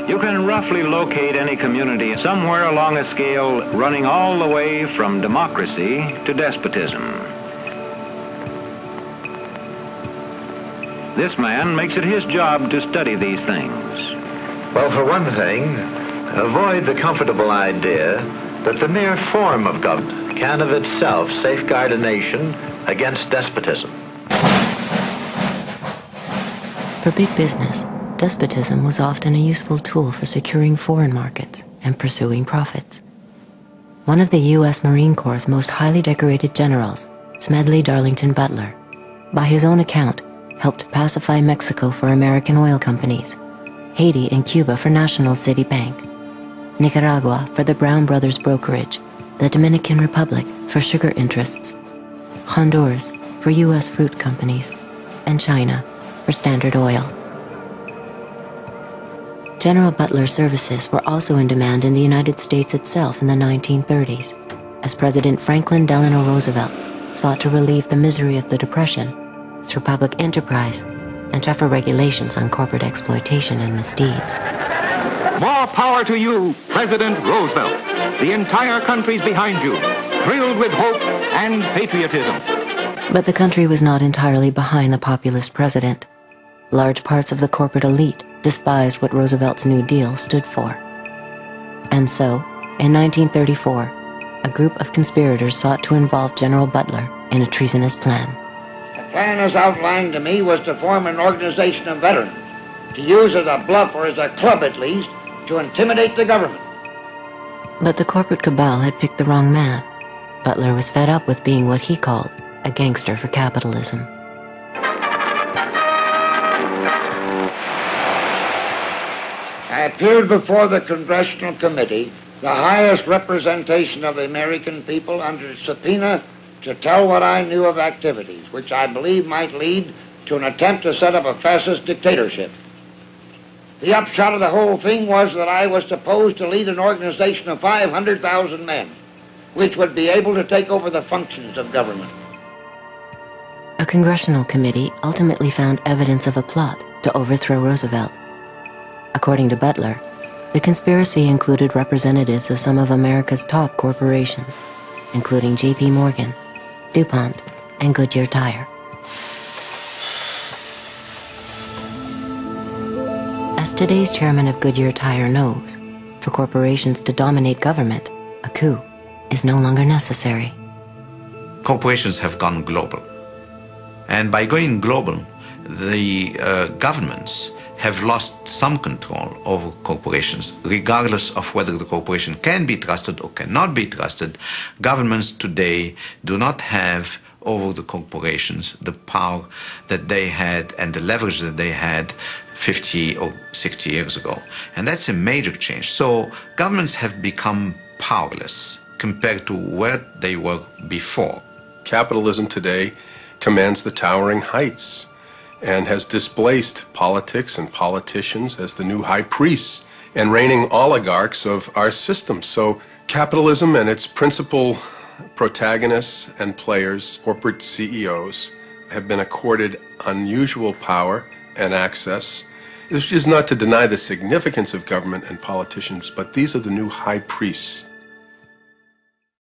You can roughly locate any community somewhere along a scale running all the way from democracy to despotism. This man makes it his job to study these things. Well, for one thing, avoid the comfortable idea that the mere form of government can of itself safeguard a nation against despotism. For big business, despotism was often a useful tool for securing foreign markets and pursuing profits. One of the U.S. Marine Corps' most highly decorated generals, Smedley Butler, by his own account, helped pacify Mexico for American oil companies, Haiti and Cuba for National City Bank, Nicaragua for the Brown Brothers Brokerage, the Dominican Republic for sugar interests, Honduras for U.S. fruit companies, and China for Standard Oil. General Butler's services were also in demand in the United States itself in the 1930s, as President Franklin Delano Roosevelt sought to relieve the misery of the Depression through public enterprise and tougher regulations on corporate exploitation and misdeeds. More power to you, President Roosevelt. The entire country's behind you, thrilled with hope and patriotism. But the country was not entirely behind the populist president. Large parts of the corporate elite despised what Roosevelt's New Deal stood for. And so, in 1934, a group of conspirators sought to involve General Butler in a treasonous plan. The plan as outlined to me was to form an organization of veterans, to use as a bluff or as a club at least, to intimidate the government. But the corporate cabal had picked the wrong man. Butler was fed up with being what he called a gangster for capitalism. I appeared before the Congressional Committee, the highest representation of the American people, under subpoena to tell what I knew of activities which I believe might lead to an attempt to set up a fascist dictatorship. The upshot of the whole thing was that I was supposed to lead an organization of 500,000 men, which would be able to take over the functions of government. A congressional committee ultimately found evidence of a plot to overthrow Roosevelt. According to Butler, the conspiracy included representatives of some of America's top corporations, including J.P. Morgan, DuPont, and Goodyear Tire. As today's chairman of Goodyear Tire knows, for corporations to dominate government, a coup is no longer necessary. Corporations have gone global. And by going global, the governments have lost some control over corporations. Regardless of whether the corporation can be trusted or cannot be trusted, governments today do not have over the corporations the power that they had and the leverage that they had 50 or 60 years ago. And that's a major change. So governments have become powerless compared to where they were before. Capitalism today commands the towering heights and has displaced politics and politicians as the new high priests and reigning oligarchs of our system. So capitalism and its principal protagonists and players, corporate CEOs, have been accorded unusual power and access. This is not to deny the significance of government and politicians, but these are the new high priests.